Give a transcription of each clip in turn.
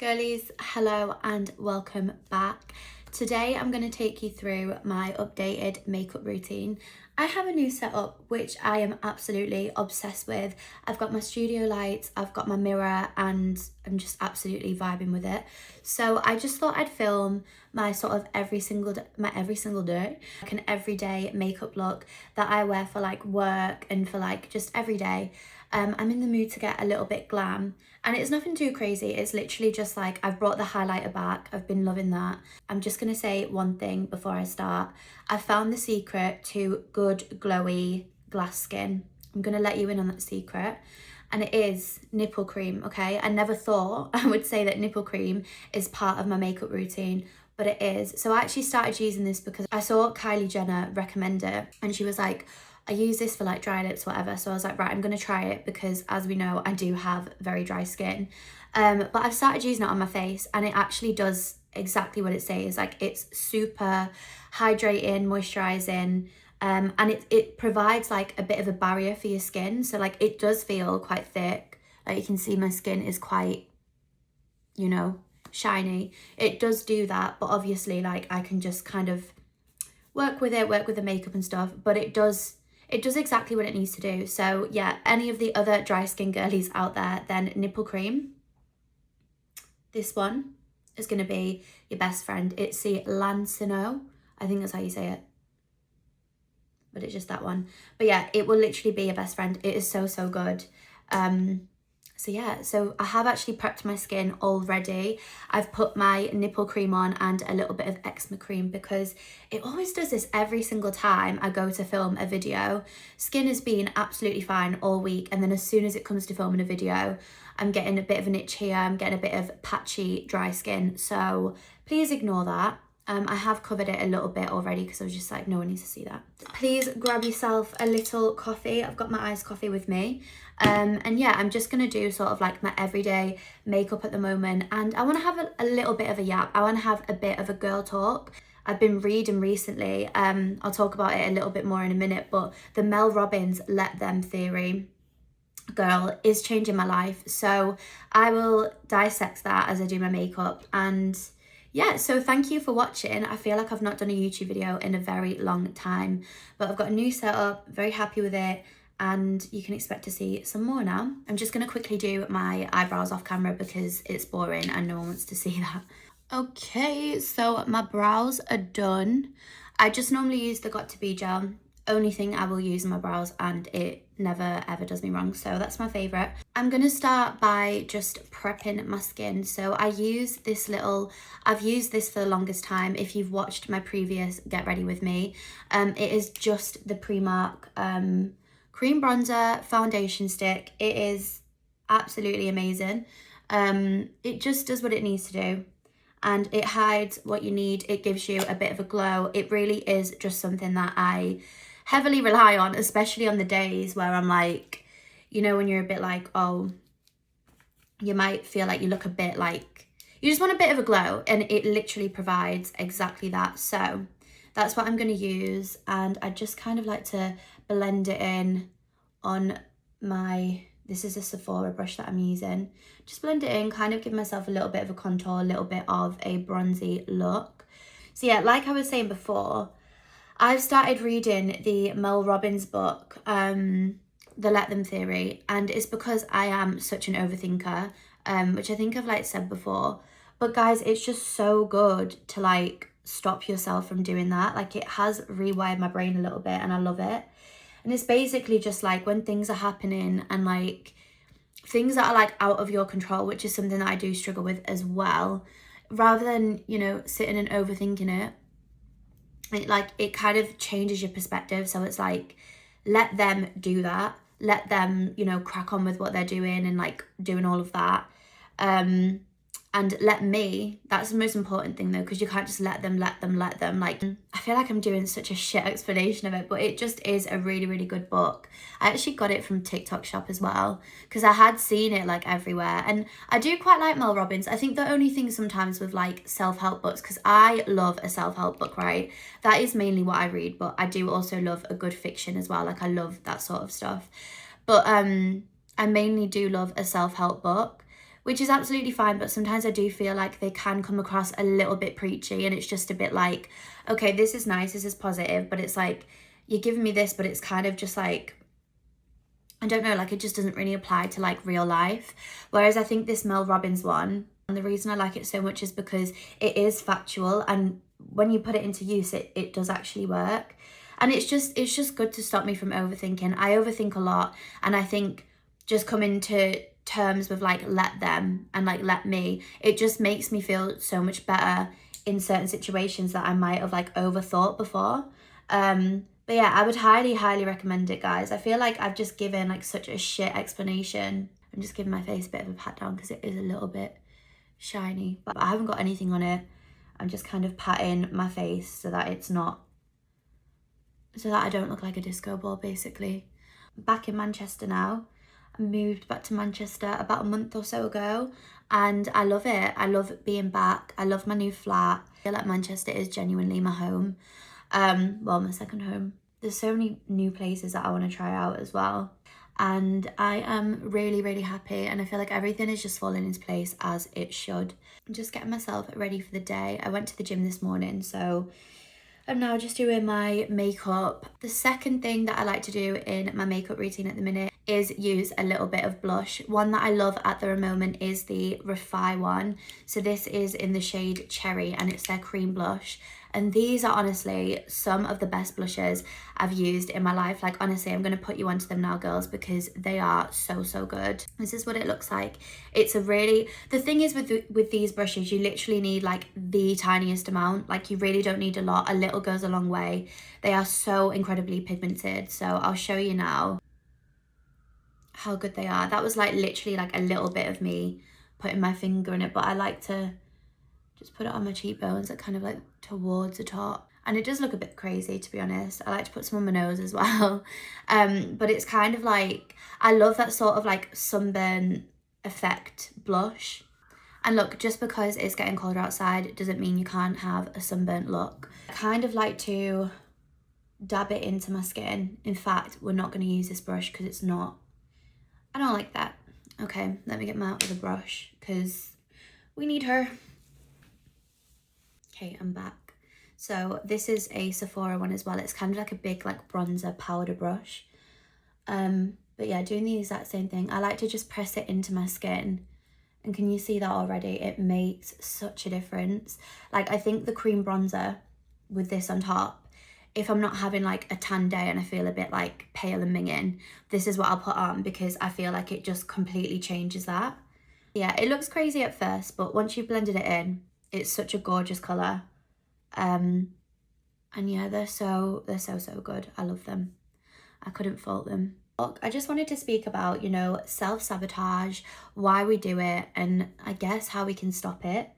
Girlies, hello and welcome back. Today I'm going to take you through my updated makeup routine. I have a new setup which I am absolutely obsessed with. I've got my studio lights, I've got my mirror, and I'm just absolutely vibing with it. So I just thought I'd film my sort of every single day, like an everyday makeup look that I wear for like work and for like just every day. I'm in the mood to get a little bit glam, and it's nothing too crazy. It's literally just like I've brought the highlighter back. I've been loving that. I'm just gonna say one thing before I start. I found the secret to good glowy glass skin. I'm gonna let you in on that secret, and it is nipple cream. Okay, I never thought I would say that nipple cream is part of my makeup routine, but it is. So I actually started using this because I saw Kylie Jenner recommend it, and she was like, I use this for like dry lips, whatever. So I was like, right, I'm gonna try it because as we know, I do have very dry skin. But I've started using it on my face, and it actually does exactly what it says. Like, it's super hydrating, moisturizing, and it provides like a bit of a barrier for your skin. So like, it does feel quite thick. Like, you can see my skin is quite, you know, shiny. It does do that, but obviously like I can just kind of work with the makeup and stuff, but it does exactly what it needs to do. So yeah, any of the other dry skin girlies out there, then nipple cream, this one is going to be your best friend. It's the Lancino, I think that's how you say it, but it's just that one. But yeah, it will literally be your best friend. It is so good. So yeah, so I have actually prepped my skin already. I've put my nipple cream on and a little bit of eczema cream because it always does this every single time I go to film a video. Skin has been absolutely fine all week, and then as soon as it comes to filming a video, I'm getting a bit of an itch here, I'm getting a bit of patchy dry skin. So please ignore that. I have covered it a little bit already because I was just like, no one needs to see that. Please grab yourself a little coffee. I've got my iced coffee with me. And yeah, I'm just going to do sort of like my everyday makeup at the moment. And I want to have a little bit of a yap. I want to have a bit of a girl talk. I've been reading recently. I'll talk about it a little bit more in a minute. But the Mel Robbins Let Them theory, girl, is changing my life. So I will dissect that as I do my makeup. And yeah, so thank you for watching. I feel like I've not done a YouTube video in a very long time, but I've got a new setup, very happy with it, and you can expect to see some more now. I'm just going to quickly do my eyebrows off camera because it's boring and no one wants to see that. Okay, so my brows are done. I just normally use the Got To Be gel. Only thing I will use in my brows, and it never ever does me wrong, so that's my favorite. I'm gonna start by just prepping my skin. So I've used this for the longest time. If you've watched my previous Get Ready With Me, it is just the Primark cream bronzer foundation stick. It is absolutely amazing. It just does what it needs to do, and it hides what you need. It gives you a bit of a glow. It really is just something that I heavily rely on, especially on the days where I'm like, you know, when you're a bit like, oh, you might feel like you look a bit like, you just want a bit of a glow, and it literally provides exactly that. So that's what I'm going to use, and I just kind of like to blend it in on my, this is a Sephora brush that I'm using. Just blend it in, kind of give myself a little bit of a contour, a little bit of a bronzy look. So yeah, like I was saying before, I've started reading the Mel Robbins book, The Let Them theory, and it's because I am such an overthinker, which I think I've like said before. But guys, it's just so good to like stop yourself from doing that. Like, it has rewired my brain a little bit, and I love it. And it's basically just like when things are happening and like things that are like out of your control, which is something that I do struggle with as well, rather than, you know, sitting and overthinking it, it kind of changes your perspective. So it's like, let them do that, let them, you know, crack on with what they're doing and like doing all of that, and let me, that's the most important thing though, because you can't just let them. Like, I feel like I'm doing such a shit explanation of it, but it just is a really good book. I actually got it from TikTok shop as well, because I had seen it like everywhere, and I do quite like Mel Robbins. I think the only thing sometimes with like self-help books, because I love a self-help book, right? That is mainly what I read, but I do also love a good fiction as well. Like, I love that sort of stuff. But I mainly do love a self-help book. which is absolutely fine, but sometimes I do feel like they can come across a little bit preachy, and it's just a bit like, okay, this is nice, this is positive, but it's like, you're giving me this, but it's kind of just like, I don't know, like it just doesn't really apply to like real life. Whereas I think this Mel Robbins one, and the reason I like it so much is because it is factual, and when you put it into use, it does actually work. And it's just good to stop me from overthinking. I overthink a lot, and I think just coming to terms with like let them and like let me, it just makes me feel so much better in certain situations that I might have like overthought before. But yeah, I would highly recommend it, guys. I feel like I've just given like such a shit explanation. I'm just giving my face a bit of a pat down because it is a little bit shiny, but I haven't got anything on it. I'm just kind of patting my face so that it's not, so that I don't look like a disco ball, basically. I'm back in Manchester now. I moved back to Manchester about a month or so ago, and I love it. I love being back. I love my new flat. I feel like Manchester is genuinely my home. Well, my second home. There's so many new places that I want to try out as well. And I am really happy, and I feel like everything is just falling into place as it should. I'm just getting myself ready for the day. I went to the gym this morning, so I'm now just doing my makeup. The second thing that I like to do in my makeup routine at the minute is use a little bit of blush. One that I love at the moment is the Refy one. So this is in the shade Cherry, and it's their cream blush. And these are honestly some of the best blushes I've used in my life. Like honestly, I'm going to put you onto them now, girls, because they are so good. This is what it looks like. It's a really, the thing is with these brushes, you literally need like the tiniest amount. Like you really don't need a lot. A little goes a long way. They are so incredibly pigmented. So I'll show you now how good they are. That was like literally like a little bit of me putting my finger in it, but I like to just put it on my cheekbones, like kind of like towards the top. And it does look a bit crazy, to be honest. I like to put some on my nose as well. But it's kind of like, I love that sort of like sunburn effect blush. And look, just because it's getting colder outside doesn't mean you can't have a sunburnt look. I kind of like to dab it into my skin. In fact, we're not going to use this brush because it's not, I don't like that. Okay, let me get my out with a brush because we need her. Okay, I'm back. So this is a Sephora one as well. It's kind of like a big like bronzer powder brush. But yeah, doing the exact same thing. I like to just press it into my skin. And can you see that already? It makes such a difference. Like I think the cream bronzer with this on top, if I'm not having like a tan day and I feel a bit like pale and minging, this is what I'll put on because I feel like it just completely changes that. Yeah, it looks crazy at first, but once you've blended it in, it's such a gorgeous colour. And yeah, they're so good. I love them. I couldn't fault them. Look, I just wanted to speak about, you know, self-sabotage, why we do it, and I guess how we can stop it.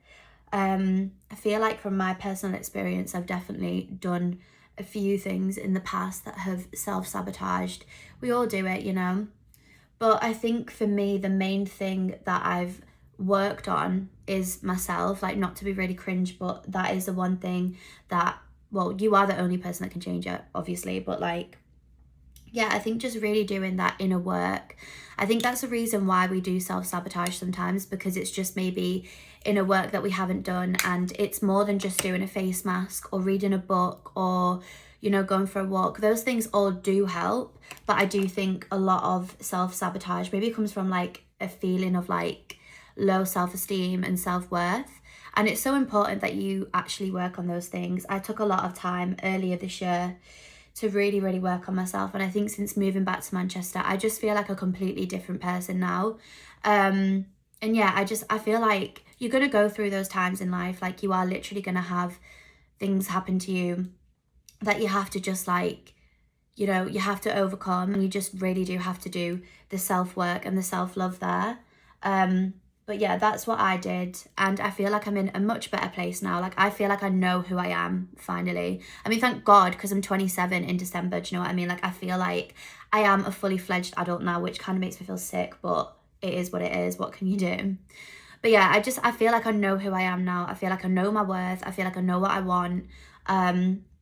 I feel like from my personal experience, I've definitely done a few things in the past that have self-sabotaged. We all do it, you know. But I think for me, the main thing that I've worked on is myself. Like, not to be really cringe, but that is the one thing that, well, you are the only person that can change it, obviously, but like, yeah, I think just really doing that inner work. I think that's the reason why we do self-sabotage sometimes, because it's just maybe inner work that we haven't done, and it's more than just doing a face mask or reading a book or, you know, going for a walk. Those things all do help, but I do think a lot of self-sabotage maybe comes from like a feeling of like low self-esteem and self-worth. And it's so important that you actually work on those things. I took a lot of time earlier this year to really work on myself, and I think since moving back to Manchester, I just feel like a completely different person now. And yeah, I feel like you're gonna go through those times in life. Like, you are literally gonna have things happen to you that you have to just like, you know, you have to overcome, and you just really do have to do the self-work and the self-love there. But yeah, that's what I did, and I feel like I'm in a much better place now. Like, I feel like I know who I am, finally. I mean, thank God, because I'm 27 in December, do you know what I mean? Like, I feel like I am a fully fledged adult now, which kind of makes me feel sick, but it is what it is. What can you do? But yeah, I feel like I know who I am now. I feel like I know my worth. I feel like I know what I want,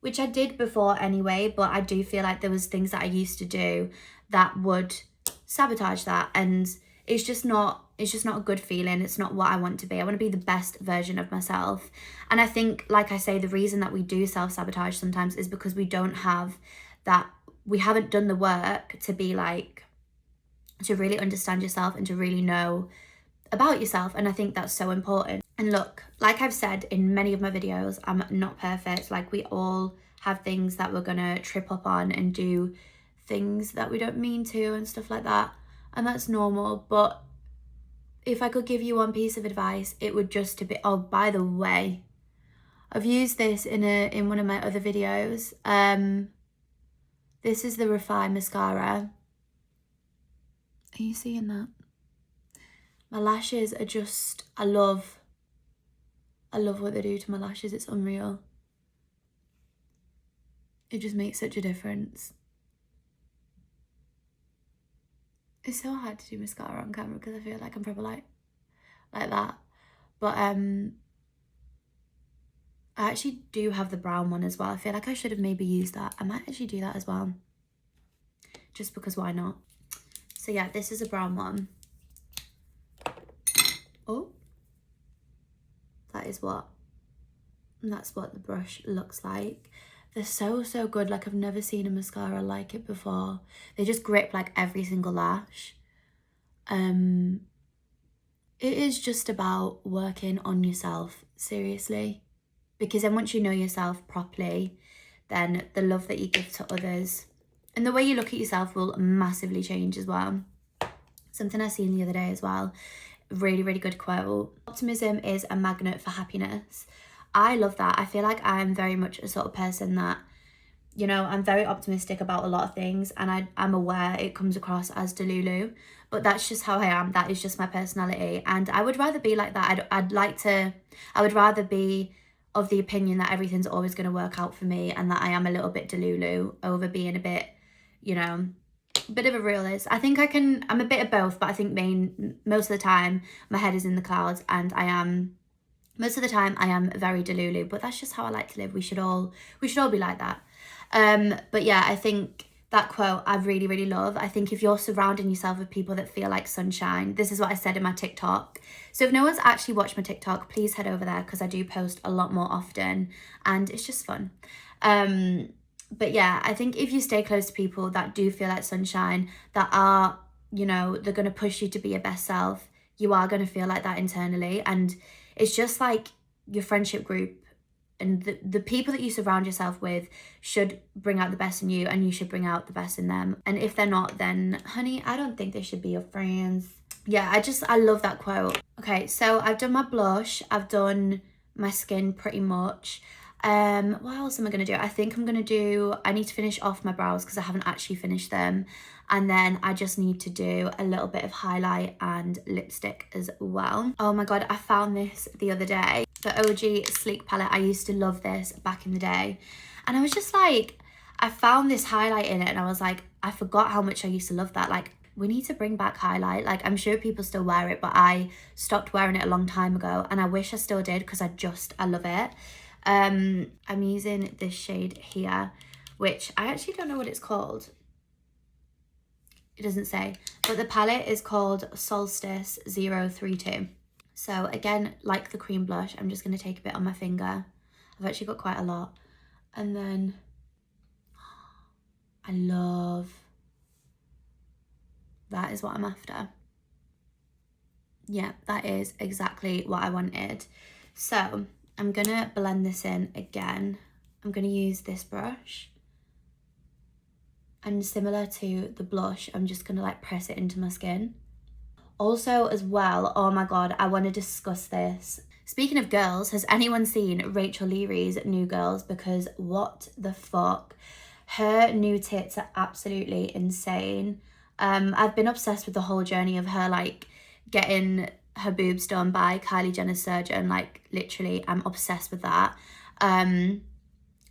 which I did before anyway, but I do feel like there was things that I used to do that would sabotage that. And it's just not a good feeling. It's not what I want to be. I want to be the best version of myself. And I think, like I say, the reason that we do self-sabotage sometimes is because we don't have that, we haven't done the work to be like, to really understand yourself and to really know about yourself. And I think that's so important. And look, like I've said in many of my videos, I'm not perfect. Like, we all have things that we're gonna trip up on and do things that we don't mean to and stuff like that, and that's normal. But if I could give you one piece of advice, it would just to be, oh, by the way, I've used this in one of my other videos. This is the Refy mascara. Are you seeing that? My lashes are just, I love what they do to my lashes. It's unreal. It just makes such a difference. It's so hard to do mascara on camera because I feel like I'm probably like that. But I actually do have the brown one as well. I feel like I should have maybe used that. I might actually do that as well, just because why not? So yeah, this is a brown one. Oh, that's what the brush looks like. They're so good. Like, I've never seen a mascara like it before. They just grip like every single lash. It is just about working on yourself, seriously, because then once you know yourself properly, then the love that you give to others and the way you look at yourself will massively change as well. Something I seen the other day as well, really good quote: optimism is a magnet for happiness. I love that. I feel like I'm very much a sort of person that, you know, I'm very optimistic about a lot of things, and I'm aware it comes across as delulu, but that's just how I am. That is just my personality, and I would rather be like that. I would rather be of the opinion that everything's always going to work out for me, and that I am a little bit delulu over being a bit, you know, a bit of a realist. I think I'm a bit of both, but I think most of the time my head is in the clouds, and most of the time I am very delulu, but that's just how I like to live. We should all be like that. But yeah, I think that quote I really love. I think if you're surrounding yourself with people that feel like sunshine, this is what I said in my TikTok. So if no one's actually watched my TikTok, please head over there, because I do post a lot more often and it's just fun. But yeah, I think if you stay close to people that do feel like sunshine, that are, you know, they're going to push you to be your best self, you are going to feel like that internally. And it's just like your friendship group and the people that you surround yourself with should bring out the best in you, and you should bring out the best in them. And if they're not, then honey, I don't think they should be your friends. Yeah, I love that quote. Okay, so I've done my blush, I've done my skin pretty much. What else am I gonna do? I think I need to finish off my brows because I haven't actually finished them. And then I just need to do a little bit of highlight and lipstick as well. Oh my God, I found this the other day. The OG Sleek palette. I used to love this back in the day. And I was just like, I found this highlight in it and I was like, I forgot how much I used to love that. Like, we need to bring back highlight. Like, I'm sure people still wear it, but I stopped wearing it a long time ago. And I wish I still did because I love it. I'm using this shade here, which I actually don't know what it's called. It doesn't say, but the palette is called Solstice 032. So again, like the cream blush, I'm just going to take a bit on my finger. I've actually got quite a lot. And then I love, that is what I'm after. Yeah, that is exactly what I wanted. So I'm going to blend this in again. I'm going to use this brush. And similar to the blush, I'm just going to like press it into my skin. Also as well, oh my God, I want to discuss this. Speaking of girls, has anyone seen Rachel Leary's new girls? Because what the fuck? Her new tits are absolutely insane. I've been obsessed with the whole journey of her like getting her boobs done by Kylie Jenner's surgeon. Like, literally, I'm obsessed with that.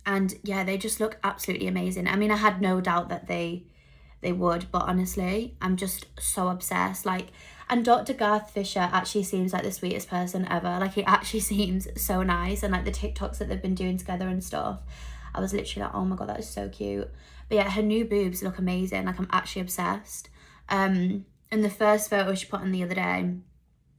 And yeah, they just look absolutely amazing. I mean, I had no doubt that they would, but honestly, I'm just so obsessed. Like, and Dr. Garth Fisher actually seems like the sweetest person ever. Like, he actually seems so nice, and like the TikToks that they've been doing together and stuff, I was literally like, oh my God, that is so cute. But yeah, her new boobs look amazing. Like, I'm actually obsessed. in the first photo she put on the other day, I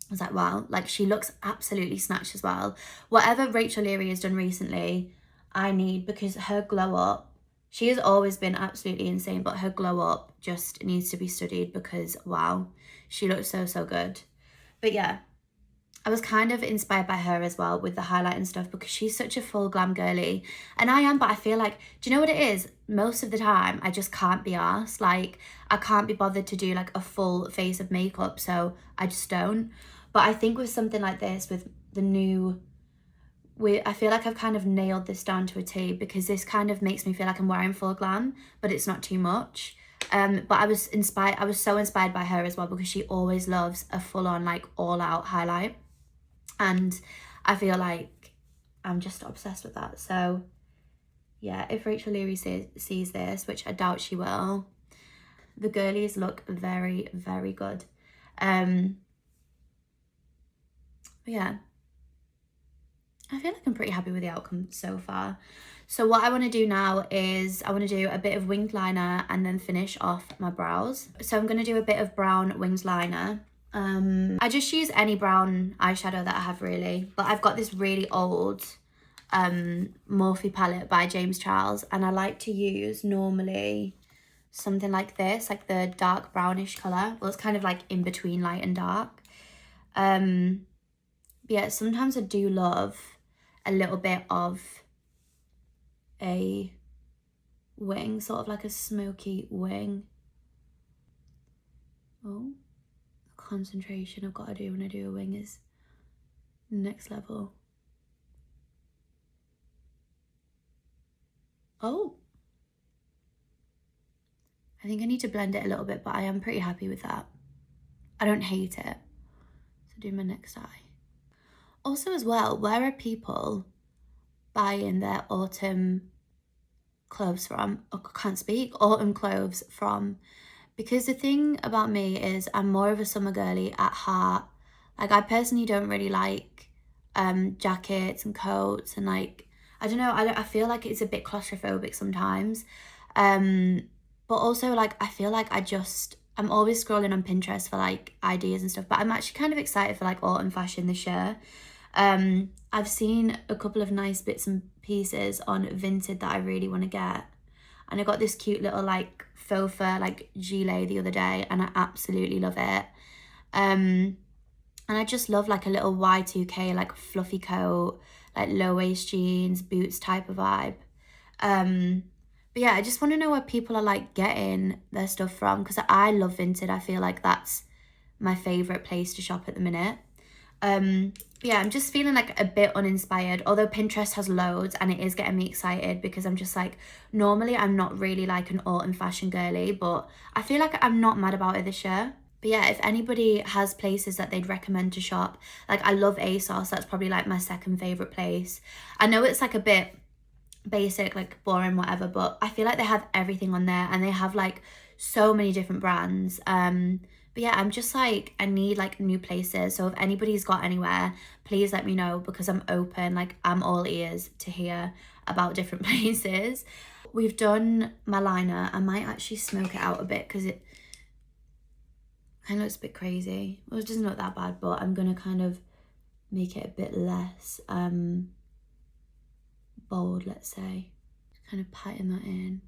was like, wow, like she looks absolutely snatched as well. Whatever Rachel Leary has done recently, I need, because her glow up, she has always been absolutely insane, but her glow up just needs to be studied because, wow, she looks so, so good. But yeah, I was kind of inspired by her as well with the highlight and stuff because she's such a full glam girly. And I am, but I feel like, do you know what it is? Most of the time, I just can't be arsed. Like, I can't be bothered to do like a full face of makeup, so I just don't. But I think with something like this, with the new, I feel like I've kind of nailed this down to a T because this kind of makes me feel like I'm wearing full glam, but it's not too much. But I was so inspired by her as well because she always loves a full-on, like, all-out highlight. And I feel like I'm just obsessed with that. So yeah, if Rachel Leary sees this, which I doubt she will, the girlies look very, very good. But yeah, I feel like I'm pretty happy with the outcome so far. So what I want to do now is I want to do a bit of winged liner and then finish off my brows. So I'm going to do a bit of brown winged liner. I just use any brown eyeshadow that I have really, but I've got this really old Morphe palette by James Charles, and I like to use normally something like this, like the dark brownish colour. Well, it's kind of like in between light and dark. But yeah, sometimes I do love a little bit of a wing, sort of like a smoky wing. Oh, concentration I've got to do when I do a wing is next level. Oh, I think I need to blend it a little bit, but I am pretty happy with that. I don't hate it. So do my next eye. Also as well, where are people buying their autumn clothes from? Oh, I can't speak. Autumn clothes from. Because the thing about me is I'm more of a summer girly at heart. Like, I personally don't really like jackets and coats, and like, I don't know, I feel like it's a bit claustrophobic sometimes. But also, like, I feel like I'm always scrolling on Pinterest for like ideas and stuff, but I'm actually kind of excited for like autumn fashion this year. I've seen a couple of nice bits and pieces on Vinted that I really want to get. And I got this cute little like faux fur like gilet the other day, and I absolutely love it. And I just love like a little Y2K like fluffy coat, like low waist jeans, boots type of vibe. But yeah, I just want to know where people are like getting their stuff from, because I love Vinted. I feel like that's my favourite place to shop at the minute. Yeah, I'm just feeling like a bit uninspired, although Pinterest has loads and it is getting me excited because I'm just like, normally I'm not really like an autumn fashion girly, but I feel like I'm not mad about it this year. But yeah, if anybody has places that they'd recommend to shop, like I love ASOS, that's probably like my second favourite place. I know it's like a bit basic, like boring, whatever, but I feel like they have everything on there and they have like so many different brands. But yeah, I'm just like, I need like new places. So if anybody's got anywhere, please let me know, because I'm open, like I'm all ears to hear about different places. We've done my liner. I might actually smoke it out a bit because it kind of looks a bit crazy. Well, it doesn't look that bad, but I'm gonna kind of make it a bit less bold, let's say. Kind of pattern that in.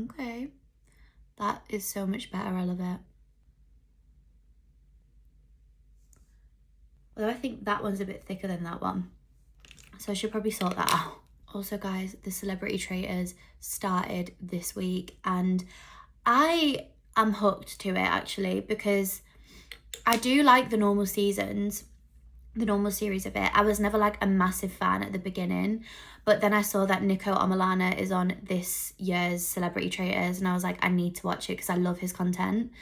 Okay. That is so much better, I love it. Although I think that one's a bit thicker than that one. So I should probably sort that out. Also guys, the Celebrity Traitors started this week and I am hooked to it actually, because I do like the normal seasons, the normal series of it. I was never like a massive fan at the beginning, but then I saw that Nico Omalana is on this year's Celebrity Traitors and I was like, I need to watch it because I love his content.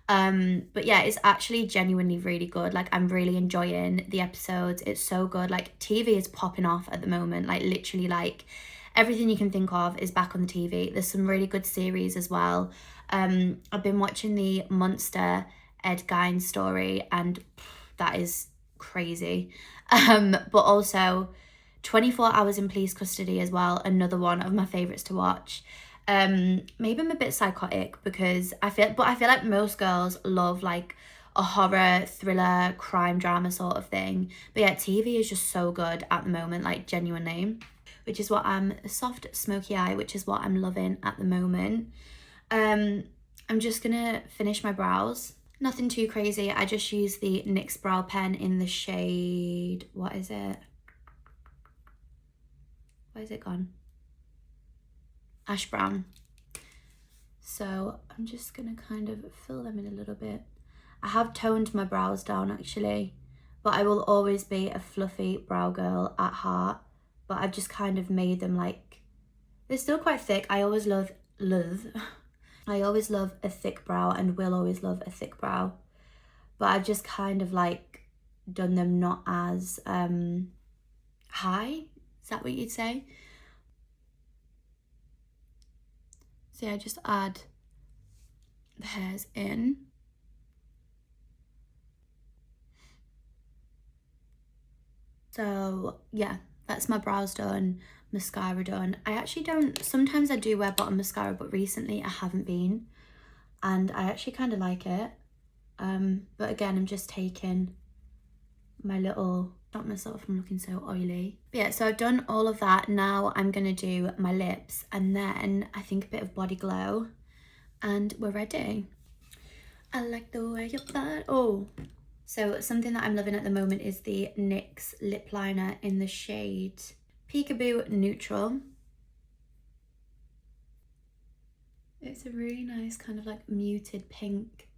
But yeah, it's actually genuinely really good. Like, I'm really enjoying the episodes. It's so good. Like, TV is popping off at the moment. Like, literally, like, everything you can think of is back on the TV. There's some really good series as well. I've been watching the Monster Ed Gein story and that is crazy. But also 24 Hours in Police Custody as well, another one of my favourites to watch. Maybe I'm a bit psychotic because I feel like most girls love like a horror, thriller, crime drama sort of thing. But yeah, TV is just so good at the moment, like genuinely, which is what I'm soft smoky eye, which is what I'm loving at the moment. I'm just gonna finish my brows. Nothing too crazy. I just use the NYX brow pen in the shade, what is it? Where's it gone? Ash brown. So I'm just gonna kind of fill them in a little bit. I have toned my brows down actually, but I will always be a fluffy brow girl at heart. But I've just kind of made them like, they're still quite thick. I always love I always love a thick brow and will always love a thick brow. But I've just kind of like done them not as high. Is that what you'd say? So yeah, just add the hairs in. So yeah, that's my brows done, mascara done. I actually don't, sometimes I do wear bottom mascara, but recently I haven't been, and I actually kind of like it. But again, I'm just taking my little, stop myself from looking so oily. But yeah, so I've done all of that. Now I'm gonna do my lips and then I think a bit of body glow and we're ready. I like the way you're fine. Oh, so something that I'm loving at the moment is the NYX lip liner in the shade Peekaboo Neutral. It's a really nice kind of like muted pink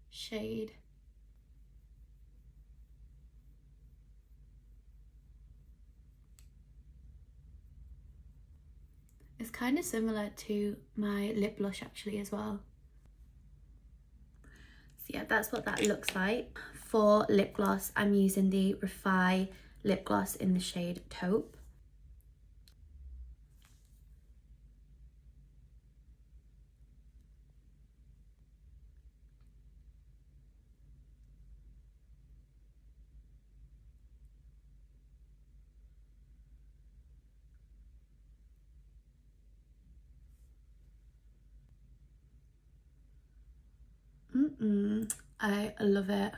shade. It's kind of similar to my lip blush actually as well. So yeah, that's what that looks like. For lip gloss, I'm using the Refy lip gloss in the shade Taupe. I love it.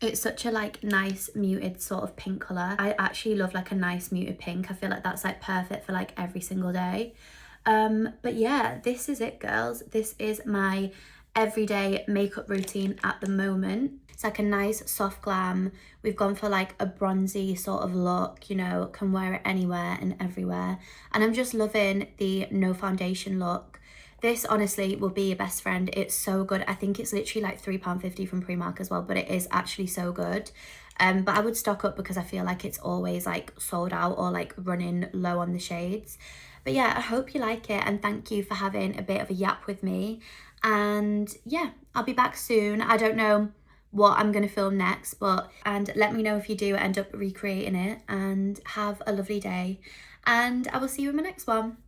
It's such a like nice muted sort of pink colour. I actually love like a nice muted pink. I feel like that's like perfect for like every single day. But yeah, this is it girls. This is my everyday makeup routine at the moment. It's like a nice soft glam. We've gone for like a bronzy sort of look, you know, can wear it anywhere and everywhere. And I'm just loving the no foundation look. This honestly will be your best friend. It's so good. I think it's literally like £3.50 from Primark as well, but it is actually so good. But I would stock up because I feel like it's always like sold out or like running low on the shades. But yeah, I hope you like it and thank you for having a bit of a yap with me. And yeah, I'll be back soon. I don't know what I'm going to film next, and let me know if you do end up recreating it, and have a lovely day. And I will see you in my next one.